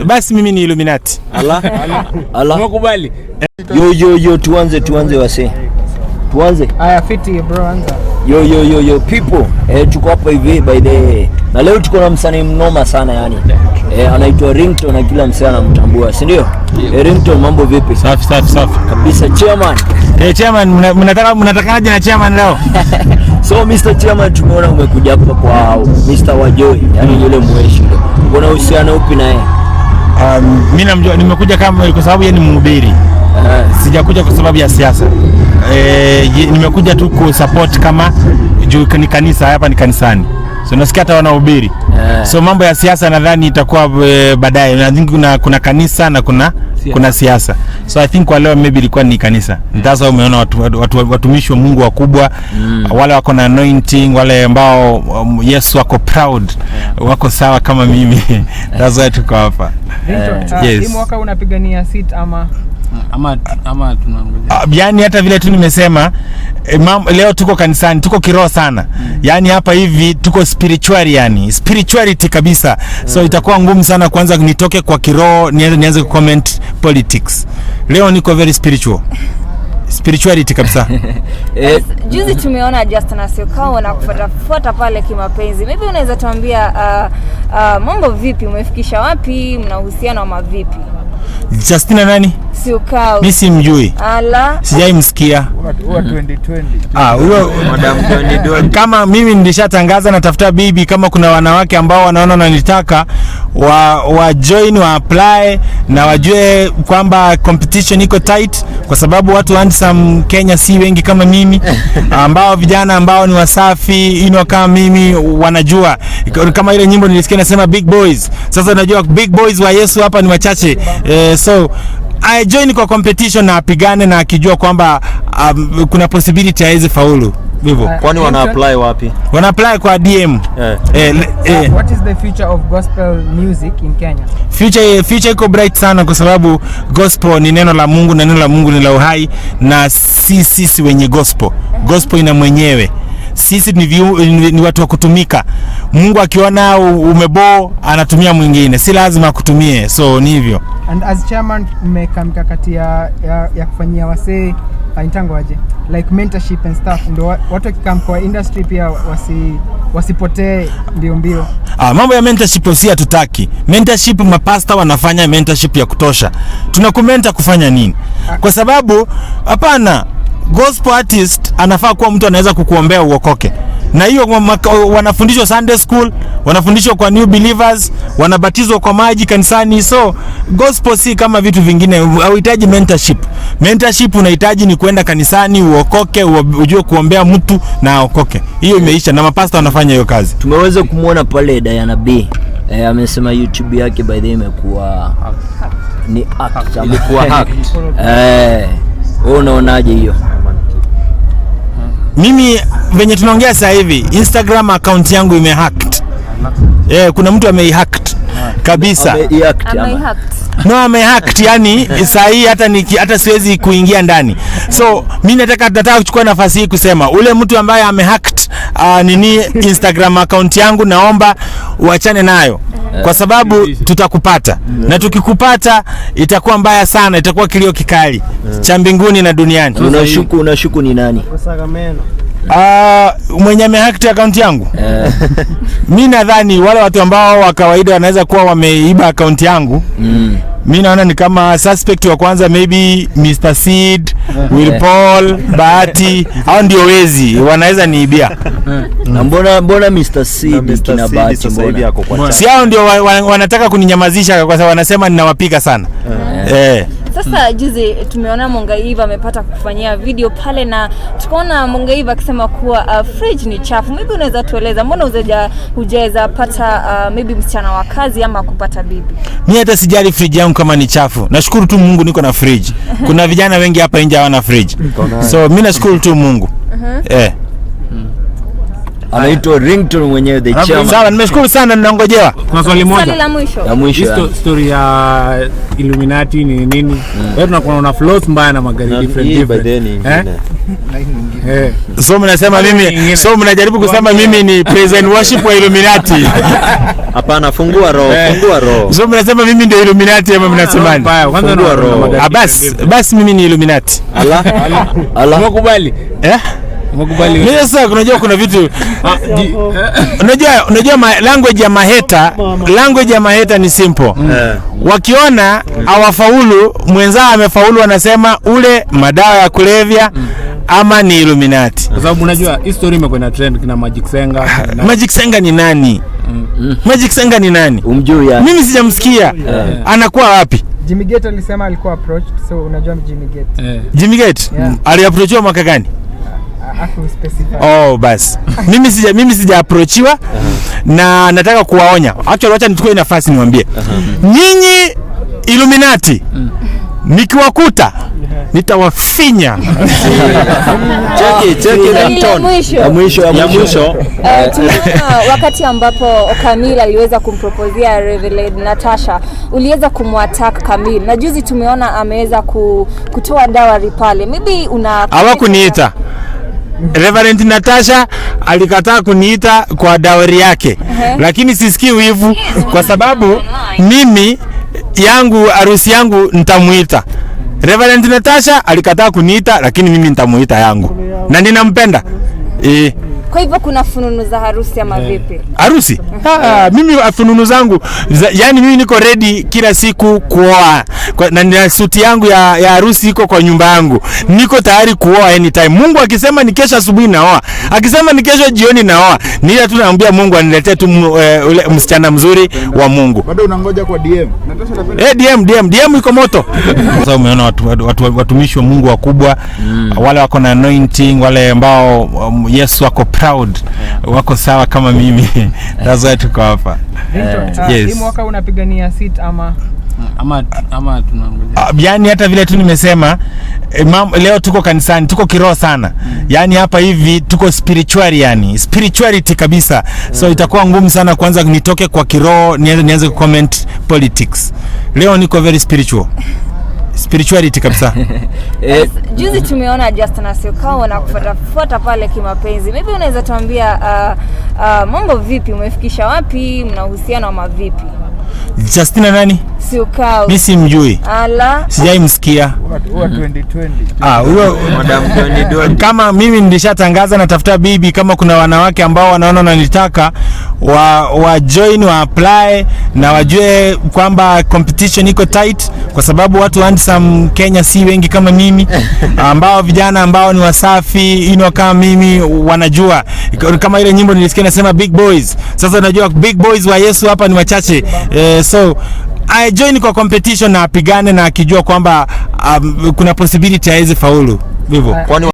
Basi mimi ni Illuminati. Allah. Umekubali? Yo tuanze wase. Tuanze. Aya fiti bro anza. Yo people. Tuko hapa hivi by the. Na leo tuko na msanii mnoma sana yani. Anaitwa Ringtone na kila msanii anamtambua, si ndio? Ringtone, mambo vipi? Safi. Kabisa chairman. Chairman, mnatakaje na chairman leo? So Mr. Chairman, tumeona umekuja hapa kwa Mr. Wajoi, yani yule mweshi. Kuna uhusiano upi naye? Mimi namjua, nimekuja kama kwa sababu yeye ni mhubiri. Sijakuja kwa sababu ya siasa. Nimekuja tu ku support kama juu ni kanisa, hapa ni kanisani. So nasikia hata wanahubiri. So mambo ya siasa nadhani itakuwa baadaye. Nadhani kuna kanisa na kuna siasa. So I think kwa leo maybe ilikuwa ni kanisa. Sasa umeona watumishi wa Mungu wakubwa, wale wako na anointing, wale ambao Yesu wako proud, wako sawa kama mimi. That's why tuko hapa. Hii mwaka unapigania seat ama tunangoja. Yani hata vile tu nimesema leo tuko kanisani, tuko kiroho sana. Yani hapa hivi tuko spirituality kabisa. So itakuwa ngumu sana kwanza nitoke kwa kiroho nianze comment politics. Leo niko very spirituality kabisa. Juzi tumeona Justin Asiokawa na kufuata pale kimapenzi. Maybe unaweza tuambia mambo vipi, umefikisha wapi, mnahusiana ama vipi? Justina nani? Asiokawa. Mimi simjui. Sijai msikia. Huwa 2020. Huyo Madam 2020. Kama mimi nilishatangaza natafuta bibi, kama kuna wanawake ambao wanaona wananitaka wa join, wa apply na wajue kwamba competition iko tight, kwa sababu watu handsome Kenya si wengi kama mimi, ambao vijana ambao ni wasafi kama mimi wanajua. Kama ile nyimbo nilisikia nasema big boys. Sasa najua big boys wa Yesu hapa ni wachache. So I join kwa competition na apigane na akijua kwamba kuna possibility haizi faulu. Hivyo. Kwani wana apply wapi? Wana apply kwa DM. What is the future of gospel music in Kenya? Future iko bright sana, kwa sababu gospel ni neno la Mungu na neno la Mungu ni la uhai, na sisi wenye gospel ina mwenyewe. Sisi ni watu wa kutumika. Mungu akiona umebo anatumia mwingine, si lazima akutumie. So ni hivyo. And as chairman mmeka mikakati ya kufanyia wasee intango aje like mentorship and stuff, ndio watu wakikam kwa industry pia wasipotee mbio. Mambo ya mentorship si hatutaki. Mentorship mapasta wanafanya mentorship ya kutosha. Tunakumenta kufanya nini? Kwa sababu hapana, gospel artist anafaa kuwa mtu anaweza kukuombea uokoke. Na hiyo wanafundishwa Sunday school, wanafundishwa kwa new believers, wanabatizwa kwa maji kanisani. So gospel si kama vitu vingine, hauhitaji mentorship. Mentorship unahitaji ni kwenda kanisani uokoke, ujue kuombea mtu na aokoke. Hiyo imeisha na mapasta wanafanya hiyo kazi. Tumeweza kumuona pale Diana B. Amesema YouTube yake by the way imekuwa ni hacked. Ilikuwa hacked. Unaonaje hiyo? Mimi venye tunaongea sasa hivi Instagram account yangu imehacked. Kuna mtu amehacked kabisa. Amehacked yani saa hii hata siwezi kuingia ndani. So mimi nataka kuchukua nafasi hii kusema ule mtu ambaye amehacked Instagram account yangu, naomba uachane nayo, kwa sababu tutakupata. Na tukikupata itakuwa mbaya sana, itakuwa kilio kikali cha mbinguni na duniani. Unashuku ni nani? Mwenye amehacked account yangu? Mimi nadhani wale watu ambao wa kawaida wanaweza kuwa wameiba account yangu. Mimi naona ni kama suspect wa kwanza maybe Mr.Seed, Will Paul, Bahati, hao ndio wezi wanaweza niibia. Na mbona Mr.Seed kina Bahati sasa hivi yako kwa chama? Si hao ndio wanataka kuninyamazisha kwa sababu wanasema ninawapiga sana. Sasa juzi tumeona Mongaiva amepata kufanyia video pale, na tukaona Mongaiva akisema kuwa fridge ni chafu. Maybe unaweza tueleza mbona hujaweza pata maybe msichana wa kazi ama kupata bibi? Mimi hata sijali fridge yangu kama ni chafu. Nashukuru tu Mungu niko na fridge. Kuna vijana wengi hapa nje hawana fridge. So mimi nashukuru tu Mungu. anaitwa Ringtone mwenyewe the chairman. Sawa, nimeshukuru sana, ninangojewa. Kuna swali moja. Swali la mwisho. Ya mwisho. Story ya Illuminati ni nini? Wewe tunakuwa na flows mbaya na magari different. So mnasema mimi, so mnajaribu kusema mimi ni praise and worship wa Illuminati. Hapana, fungua roho. So mnasema mimi ndio Illuminati ama mnasemani? Fungua roho. Basi mimi ni Illuminati. Allah. Umekubali? Umekubali? Mimi sasa unajua kuna vitu unajua language ya maheta ni simple. Wakiona hawafaulu, mwenzao amefaulu, wanasema ule madawa ya kulevya ama ni Illuminati. Kwa sababu unajua history imekwenda trend kina Magic Senga. Magic Senga ni nani? Magic Senga ni nani? Umjui ya. Mimi sijamsikia. Anakuwa wapi? Jimmy Gate alisema alikuwa approached, so unajua Jimmy Gate. Jimmy Gate? Aliapproachiwa mwaka gani? Specify. Basi. Mimi sija approachiwa na nataka kuwaonya. Actually wacha nichukue nafasi niwaambie. Nyinyi Illuminati nikiwakuta nitawafinya. Cheki Ringtone. Ya mwisho. Tumeona wakati ambapo Camille aliweza kumpropozea Reverend Natasha, uliweza kumwattack Camille. Na juzi tumeona ameweza kutoa dawari pale. Maybe hawakuniita. Reverend Natasha alikataa kuniita kwa dawari yake. Lakini sisikii wivu kwa sababu mimi harusi yangu nitamuita. Reverend Natasha alikataa kuniita, lakini mimi nitamuita yangu. Na ninampenda. Kwa hivyo kuna fununu za harusi ama vipi? Harusi? Mimi fununu zangu, yani mimi niko ready kila siku kuoa. Na suti yangu ya harusi iko kwa nyumba yangu. Niko tayari kuoa anytime. Mungu akisema ni kesho asubuhi naoa. Akisema ni kesho jioni naoa. Nila tu naambia Mungu aniletee tu ule msichana mzuri wa Mungu. Bado unangoja kwa DM. DM iko moto. Sasa umeona watumishi wa Mungu wakubwa, wale wako na anointing, wale ambao Yesu wako proud, wako sawa kama mimi. That's why tuko hapa. Hii mwaka unapigania seat ama tunangoja. Yani hata vile tu nimesema leo tuko kanisani, tuko kiroho sana. Yani hapa hivi tuko spirituality kabisa. So itakuwa ngumu sana kwanza nitoke kwa kiroho nianze comment politics. Leo niko very spirituality kabisa. Juzi tumeona Justin Asioka wanakufuata pale kimapenzi. Maybe unaweza tuambia mambo vipi, umefikisha wapi, mna uhusiano ama vipi? Justina nani? Asioka. Mimi simjui. Sijai msikia. Huwa 2020. Huyo Madam 2020. Kama mimi nilishatangaza natafuta bibi, kama kuna wanawake ambao wanaona nanitaka wa join, wa apply na wajue kwamba competition iko tight, kwa sababu watu handsome Kenya si wengi kama mimi, ambao vijana ambao ni wasafi kama mimi wanajua. Kama ile nyimbo nilisikia nasema big boys. Sasa unajua big boys wa Yesu hapa ni wachache. So I join kwa competition na apigane na akijua kwamba kuna possibility haizi faulu. Hivyo.